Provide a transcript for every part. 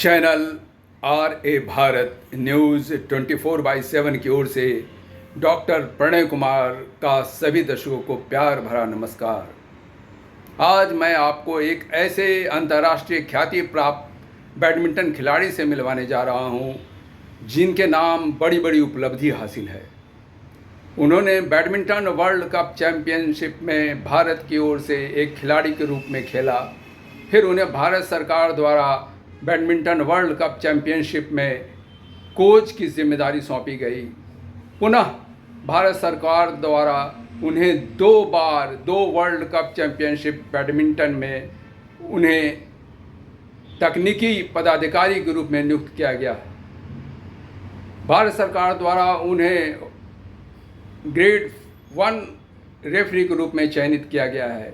Channel RA Bharat news 24/7 की ओर से doctor Pranay Kumar का सभी दर्शकों को प्यार भरा नमस्कार। आज मैं आपको एक ऐसे अंतर्राष्ट्रीय ख्याति प्राप्त बैडमिंटन खिलाड़ी से मिलवाने जा रहा हूं, जिनके नाम बड़ी बड़ी उपलब्धि हासिल है। उन्होंने बैडमिंटन वर्ल्ड कप चैंपियनशिप में भारत की ओर से एक खिलाड़ी के रूप में खेला। फिर उन्हें भारत सरकार द्वारा बैडमिंटन वर्ल्ड कप चैंपियनशिप में कोच की जिम्मेदारी सौंपी गई। पुनः भारत सरकार द्वारा उन्हें 2 बार 2 वर्ल्ड कप चैंपियनशिप बैडमिंटन में उन्हें तकनीकी पदाधिकारी के रूप में नियुक्त किया गया। भारत सरकार द्वारा उन्हें ग्रेड 1 रेफरी के रूप में चयनित किया गया है।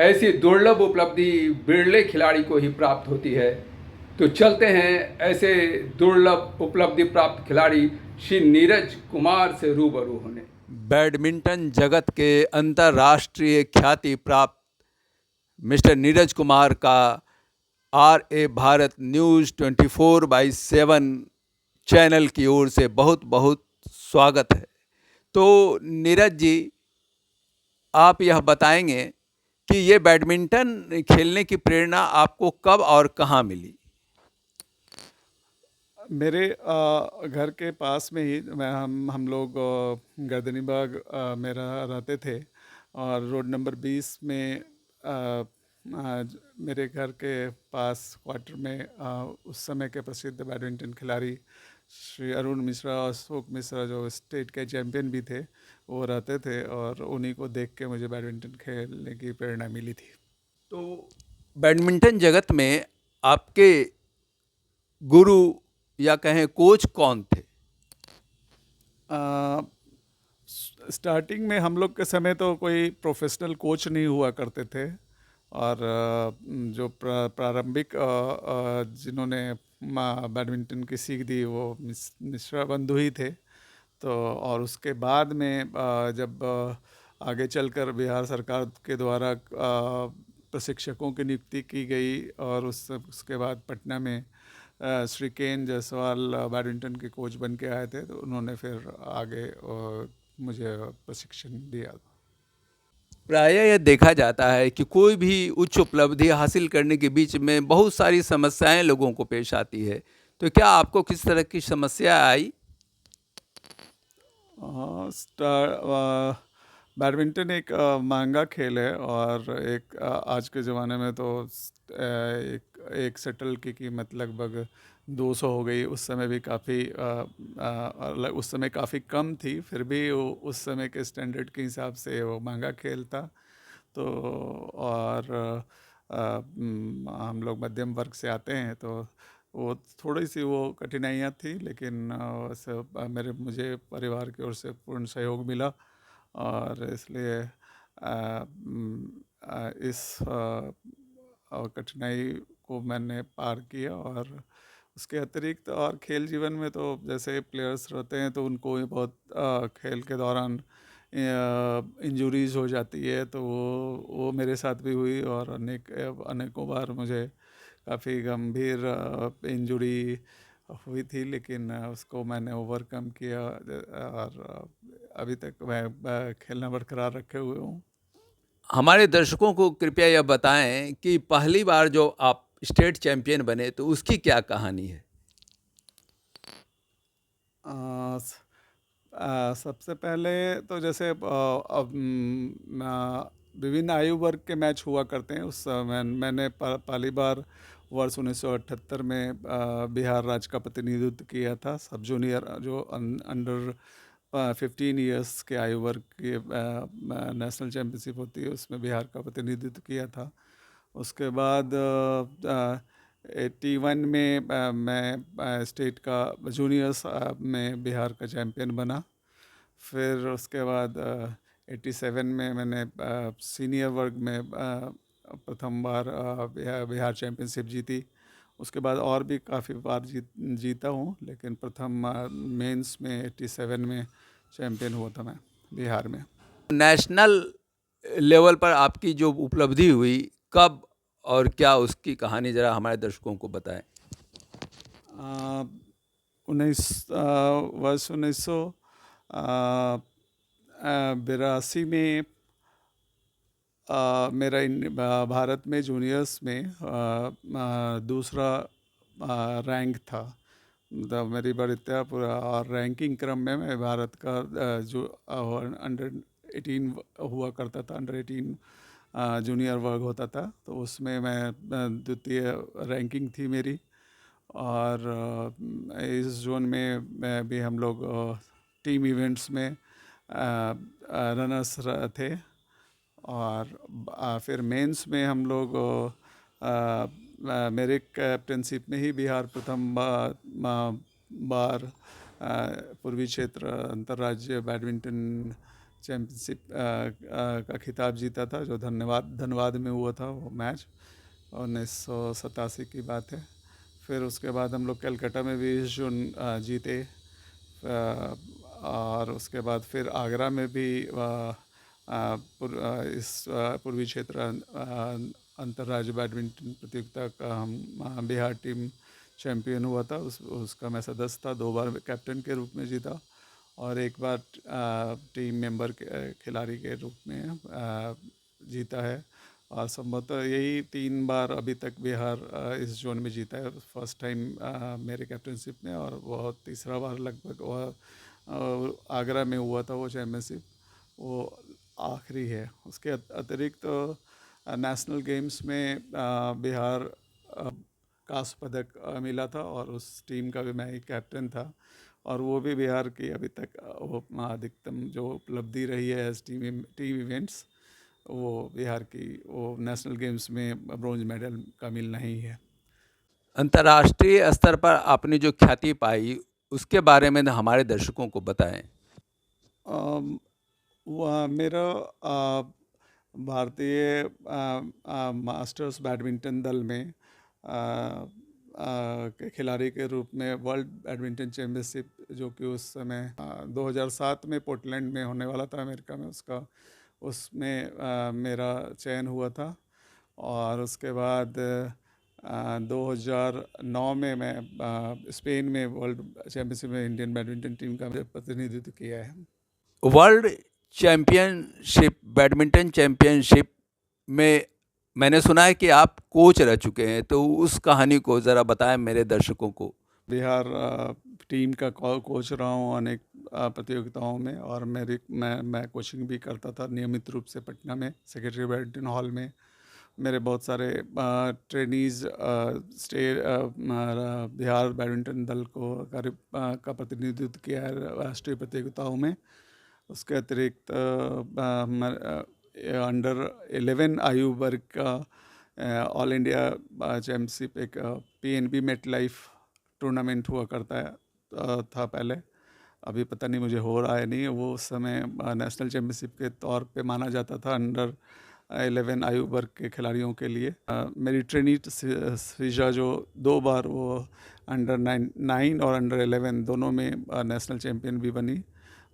ऐसी दुर्लभ उपलब्धि बिरले खिलाड़ी को ही प्राप्त होती है। तो चलते हैं ऐसे दुर्लभ उपलब्धि प्राप्त खिलाड़ी श्री नीरज कुमार से रूबरू होने। बैडमिंटन जगत के अंतर्राष्ट्रीय ख्याति प्राप्त मिस्टर नीरज कुमार का RA भारत न्यूज़ 24/7 चैनल की ओर से बहुत बहुत स्वागत है। तो नीरज जी, आप यह बताएंगे कि ये बैडमिंटन खेलने की प्रेरणा आपको कब और कहाँ मिली? मेरे घर के पास में ही हम लोग गर्दनीबाग में रहते थे और रोड नंबर 20 में मेरे घर के पास क्वार्टर में उस समय के प्रसिद्ध बैडमिंटन खिलाड़ी श्री अरुण मिश्रा और अशोक मिश्रा, जो स्टेट के चैंपियन भी थे, वो रहते थे और उन्हीं को देख के मुझे बैडमिंटन खेलने की प्रेरणा मिली थी। तो बैडमिंटन जगत में आपके गुरु या कहें कोच कौन थे? स्टार्टिंग में हम लोग के समय तो कोई प्रोफेशनल कोच नहीं हुआ करते थे और जो प्रारंभिक जिन्होंने बैडमिंटन की सीख दी वो मिश्रा बंधु ही थे। तो और उसके बाद में जब आगे चलकर बिहार सरकार के द्वारा प्रशिक्षकों की नियुक्ति की गई और उसके बाद पटना में श्री केन जायसवाल बैडमिंटन के कोच बन के आए थे, तो उन्होंने फिर आगे मुझे प्रशिक्षण दिया। प्रायः यह देखा जाता है कि कोई भी उच्च उपलब्धि हासिल करने के बीच में बहुत सारी समस्याएं लोगों को पेश आती है। तो क्या आपको किस तरह की समस्या आई? बैडमिंटन एक महंगा खेल है और एक आज के ज़माने में तो एक शटल की कीमत लगभग 200 हो गई। उस समय भी काफ़ी उस समय काफ़ी कम थी, फिर भी वो उस समय के स्टैंडर्ड के हिसाब से वो महंगा खेल था। तो और हम लोग मध्यम वर्ग से आते हैं, तो वो थोड़ी सी वो कठिनाइयाँ थी, लेकिन मुझे परिवार की ओर से पूर्ण सहयोग मिला और इसलिए इस कठिनाई को मैंने पार किया। और उसके अतिरिक्त और खेल जीवन में तो जैसे प्लेयर्स रहते हैं तो उनको भी बहुत खेल के दौरान इंजुरीज हो जाती है, तो वो मेरे साथ भी हुई और अनेकों बार मुझे काफ़ी गंभीर इंजुरी हुई थी, लेकिन उसको मैंने ओवरकम किया और अभी तक मैं खेलना बरकरार रखे हुए हूँ। हमारे दर्शकों को कृपया यह बताएं कि पहली बार जो आप स्टेट चैंपियन बने तो उसकी क्या कहानी है? सबसे पहले तो जैसे विभिन्न आयु वर्ग के मैच हुआ करते हैं। उस समय मैंने पहली बार वर्ष 1978 में बिहार राज्य का प्रतिनिधित्व किया था। सब जूनियर जो अंडर 15 इयर्स के आयु वर्ग की नेशनल चैम्पियनशिप होती है, उसमें बिहार का प्रतिनिधित्व किया था। उसके बाद 81 में मैं स्टेट का जूनियर्स में बिहार का चैम्पियन बना। फिर उसके बाद 87 में मैंने सीनियर वर्ग में प्रथम बार बिहार चैम्पियनशिप जीती। उसके बाद और भी काफ़ी बार जीता हूँ, लेकिन प्रथम मेंस में 87 में चैम्पियन हुआ था मैं बिहार में। नेशनल लेवल पर आपकी जो उपलब्धि हुई, कब और क्या उसकी कहानी ज़रा हमारे दर्शकों को बताएं। वर्ष 1982 में मेरा भारत में जूनियर्स में दूसरा रैंक था। मतलब मेरी बढ़िया पूरा और रैंकिंग क्रम में मैं भारत का जो अंडर 18 हुआ करता था, अंडर 18 जूनियर वर्ग होता था, तो उसमें मैं द्वितीय रैंकिंग थी मेरी। और इस जोन में मैं भी हम लोग टीम इवेंट्स में रनर्स थे। और फिर मेंस में हम लोग मेरे कैप्टनशिप में ही बिहार प्रथम बार पूर्वी क्षेत्र अंतर्राज्यीय बैडमिंटन चैम्पियनशिप का खिताब जीता था, जो धनबाद में हुआ था वो मैच, 1987 की बात है। फिर उसके बाद हम लोग कलकत्ता में भी जोन जीते। और उसके बाद फिर आगरा में भी इस पूर्वी क्षेत्र अंतर्राज्य बैडमिंटन प्रतियोगिता का हम बिहार टीम चैम्पियन हुआ था। उसका मैं सदस्य था, 2 बार कैप्टन के रूप में जीता और 1 बार टीम मेंबर खिलाड़ी के रूप में जीता है। और संभवतः यही 3 बार अभी तक बिहार इस जोन में जीता है। फर्स्ट टाइम मेरे कैप्टनशिप में, और वो तीसरा बार लगभग आगरा में हुआ था वो चैम्पियनशिप, वो आखिरी है। उसके अतिरिक्त नेशनल गेम्स में बिहार कांस्य पदक मिला था, और उस टीम का भी मैं ही कैप्टन था। और वो भी बिहार की अभी तक वो अधिकतम जो उपलब्धि रही है एज टीम इवेंट्स, वो बिहार की वो नेशनल गेम्स में ब्रॉन्ज मेडल का मिलना ही है। अंतर्राष्ट्रीय स्तर पर आपने जो ख्याति पाई उसके बारे में हमारे दर्शकों को बताएं। वह मेरा भारतीय मास्टर्स बैडमिंटन दल में के खिलाड़ी के रूप में वर्ल्ड बैडमिंटन चैम्पियनशिप, जो कि उस समय 2007 में पोर्टलैंड में होने वाला था, अमेरिका में, उसमें मेरा चयन हुआ था। और उसके बाद 2009 में मैं स्पेन में वर्ल्ड चैम्पियनशिप में इंडियन बैडमिंटन टीम का प्रतिनिधित्व किया है। वर्ल्ड चैम्पियनशिप, बैडमिंटन चैम्पियनशिप में मैंने सुना है कि आप कोच रह चुके हैं, तो उस कहानी को ज़रा बताएं मेरे दर्शकों को। बिहार टीम का कोच रहा हूँ अनेक प्रतियोगिताओं में, और मैं कोचिंग भी करता था नियमित रूप से पटना में सेक्रेटरी बैडमिंटन हॉल में। मेरे बहुत सारे ट्रेनीज बिहार बैडमिंटन दल को का प्रतिनिधित्व किया है राष्ट्रीय प्रतियोगिताओं में। उसके अतिरिक्त अंडर 11 आयु वर्ग का ऑल इंडिया चैम्पियनशिप, एक PNB मेट लाइफ टूर्नामेंट हुआ करता है था पहले, अभी पता नहीं मुझे हो रहा है नहीं। वो उस समय नेशनल चैम्पियनशिप के तौर पे माना जाता था अंडर 11 आयु वर्ग के खिलाड़ियों के लिए। मेरी ट्रेनी सृजा जो 2 बार वो अंडर 9 और अंडर 11 दोनों में नेशनल चैम्पियन भी बनी।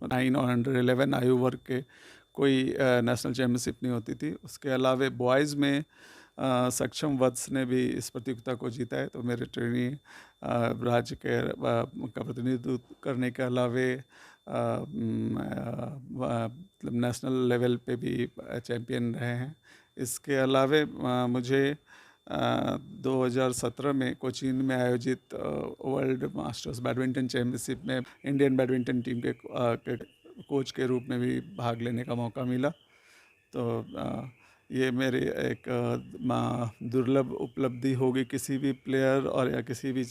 9 और अंडर 11 आयु वर्ग के कोई नेशनल चैम्पियनशिप नहीं होती थी। उसके अलावा बॉयज़ में सक्षम वत्स ने भी इस प्रतियोगिता को जीता है। तो मेरे ट्रेनी राज्य के का प्रतिनिधित्व करने के अलावे मतलब नेशनल लेवल पे भी चैम्पियन रहे हैं। इसके अलावे मुझे 2017 में कोचीन में आयोजित वर्ल्ड मास्टर्स बैडमिंटन चैम्पियनशिप में इंडियन बैडमिंटन टीम के कोच के रूप में भी भाग लेने का मौका मिला। तो ये मेरी एक दुर्लभ उपलब्धि होगी किसी भी प्लेयर और या किसी भी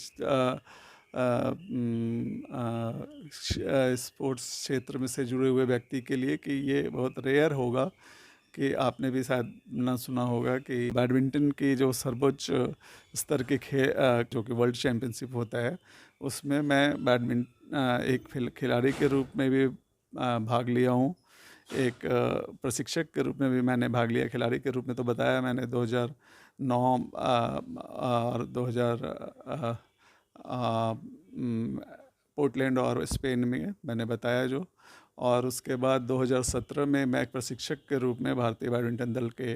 स्पोर्ट्स क्षेत्र में से जुड़े हुए व्यक्ति के लिए, कि ये बहुत रेयर होगा कि आपने भी शायद ना सुना होगा कि बैडमिंटन की जो सर्वोच्च स्तर के जो कि वर्ल्ड चैम्पियनशिप होता है, उसमें मैं एक खिलाड़ी के रूप में भी भाग लिया हूँ। एक प्रशिक्षक के रूप में भी मैंने भाग लिया। खिलाड़ी के रूप में तो बताया मैंने 2009 और 2000 पोर्टलैंड और स्पेन में मैंने बताया जो। और उसके बाद 2017 में मैं एक प्रशिक्षक के रूप में भारतीय बैडमिंटन दल के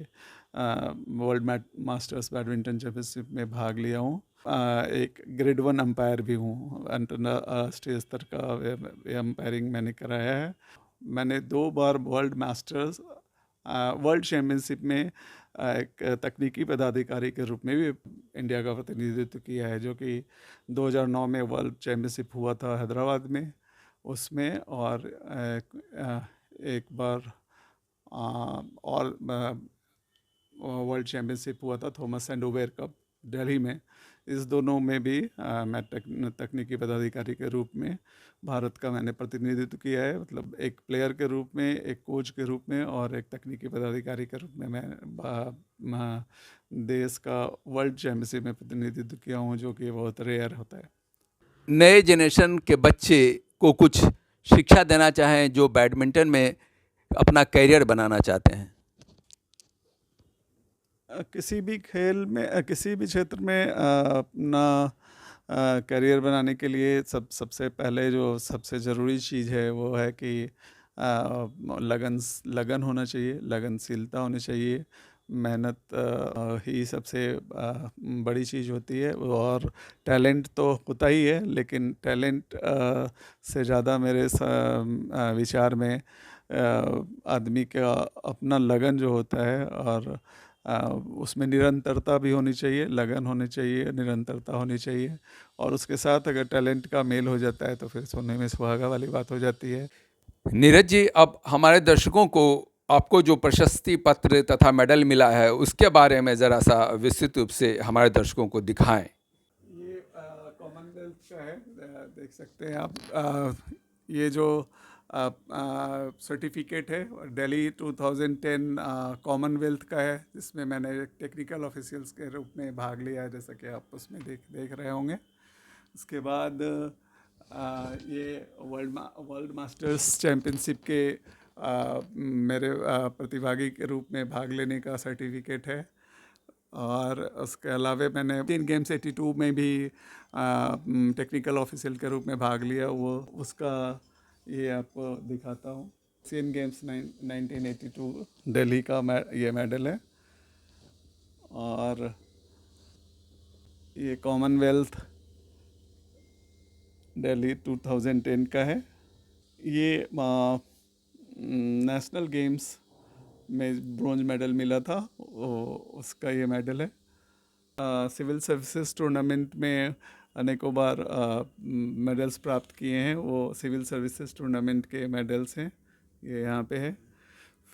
वर्ल्ड मास्टर्स बैडमिंटन चैम्पियनशिप में भाग लिया हूँ। एक ग्रेड 1 अंपायर भी हूँ। अंतर्राष्ट्रीय स्तर का अंपायरिंग मैंने कराया है। मैंने 2 बार वर्ल्ड चैम्पियनशिप में एक तकनीकी पदाधिकारी के रूप में भी इंडिया का प्रतिनिधित्व किया है, जो कि 2009 में वर्ल्ड चैम्पियनशिप हुआ था हैदराबाद में, उसमें, और एक बार और वर्ल्ड चैम्पियनशिप हुआ था Thomas and Uber cup Delhi में। इस दोनों में भी मैं तकनीकी पदाधिकारी के रूप में भारत का मैंने प्रतिनिधित्व किया है। मतलब एक प्लेयर के रूप में, एक कोच के रूप में और एक तकनीकी पदाधिकारी के रूप में मैं देश का वर्ल्ड चैम्पियनशिप में प्रतिनिधित्व किया हूँ, जो कि बहुत रेयर होता है। नए जनरेशन के बच्चे को कुछ शिक्षा देना चाहें जो बैडमिंटन में अपना करियर बनाना चाहते हैं। किसी भी खेल में, किसी भी क्षेत्र में अपना करियर बनाने के लिए सबसे पहले जो सबसे ज़रूरी चीज़ है वो है कि लगन होना चाहिए, लगनशीलता होनी चाहिए। मेहनत ही सबसे बड़ी चीज़ होती है। और टैलेंट तो होता ही है, लेकिन टैलेंट से ज़्यादा मेरे विचार में आदमी का अपना लगन जो होता है, और उसमें निरंतरता भी होनी चाहिए, लगन होनी चाहिए, निरंतरता होनी चाहिए। और उसके साथ अगर टैलेंट का मेल हो जाता है तो फिर सोने में सुहागा वाली बात हो जाती है। नीरज जी, अब हमारे दर्शकों को आपको जो प्रशस्ति पत्र तथा मेडल मिला है उसके बारे में ज़रा सा विस्तृत रूप से हमारे दर्शकों को दिखाएं। ये कॉमनवेल्थ का है, देख सकते हैं आप। ये जो सर्टिफिकेट है दिल्ली 2010 कॉमनवेल्थ का है, जिसमें मैंने टेक्निकल ऑफिशियल्स के रूप में भाग लिया है, जैसा कि आप उसमें देख रहे होंगे। उसके बाद ये वर्ल्ड मास्टर्स चैम्पियनशिप के मेरे प्रतिभागी के रूप में भाग लेने का सर्टिफिकेट है। और उसके अलावा मैंने एशियन गेम्स 82 में भी टेक्निकल ऑफिशियल के रूप में भाग लिया, वो उसका ये आपको दिखाता हूँ। एशियन गेम्स 1982 दिल्ली का ये मेडल है। और ये कॉमनवेल्थ दिल्ली 2010 का है। ये नेशनल गेम्स में ब्रॉन्ज मेडल मिला था, उसका ये मेडल है। सिविल सर्विसेज टूर्नामेंट में अनेकों बार मेडल्स प्राप्त किए हैं, वो सिविल सर्विसेज टूर्नामेंट के मेडल्स हैं, ये यहाँ पे है।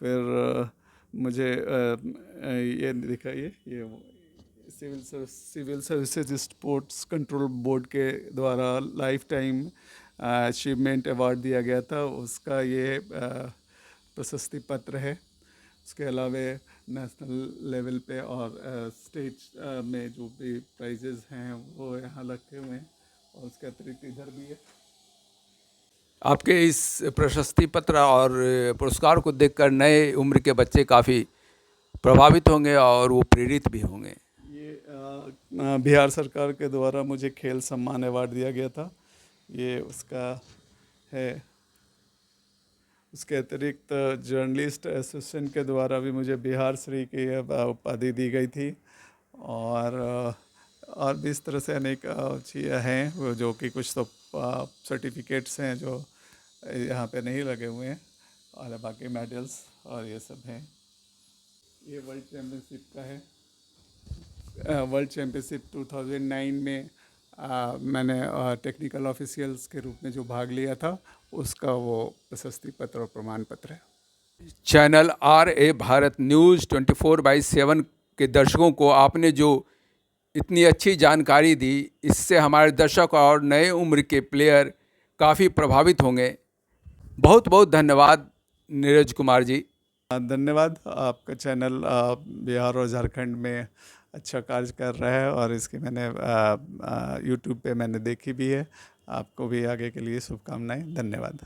फिर मुझे ये दिखाइए, ये civil services sports control board के द्वारा लाइफ टाइम अचीवमेंट अवार्ड दिया गया था, उसका ये प्रशस्ति पत्र है। उसके अलावा नेशनल लेवल पे और स्टेट में जो भी प्राइजेस हैं वो यहाँ रखे हुए हैं, और उसके अतिरिक्त इधर भी है। आपके इस प्रशस्ति पत्र और पुरस्कार को देखकर नए उम्र के बच्चे काफ़ी प्रभावित होंगे और वो प्रेरित भी होंगे। ये बिहार सरकार के द्वारा मुझे खेल सम्मान अवार्ड दिया गया था, ये उसका है। उसके अतिरिक्त जर्नलिस्ट एसोसिएशन के द्वारा भी मुझे बिहार श्री की उपाधि दी गई थी। और भी इस तरह से अनेक चीज़ें हैं, जो कि कुछ तो सर्टिफिकेट्स हैं जो यहाँ पे नहीं लगे हुए हैं, और बाकी मेडल्स और ये सब हैं। ये वर्ल्ड चैम्पियनशिप का है। वर्ल्ड चैम्पियनशिप 2009 में मैंने टेक्निकल ऑफिशियल्स के रूप में जो भाग लिया था, उसका वो प्रशस्ति पत्र और प्रमाण पत्र है। चैनल RA भारत न्यूज़ 24/7 के दर्शकों को आपने जो इतनी अच्छी जानकारी दी, इससे हमारे दर्शक और नए उम्र के प्लेयर काफ़ी प्रभावित होंगे। बहुत बहुत धन्यवाद नीरज कुमार जी। धन्यवाद। आपका चैनल बिहार और झारखंड में अच्छा कार्य कर रहा है, और इसकी मैंने यूट्यूब पे मैंने देखी भी है। आपको भी आगे के लिए शुभकामनाएं। धन्यवाद।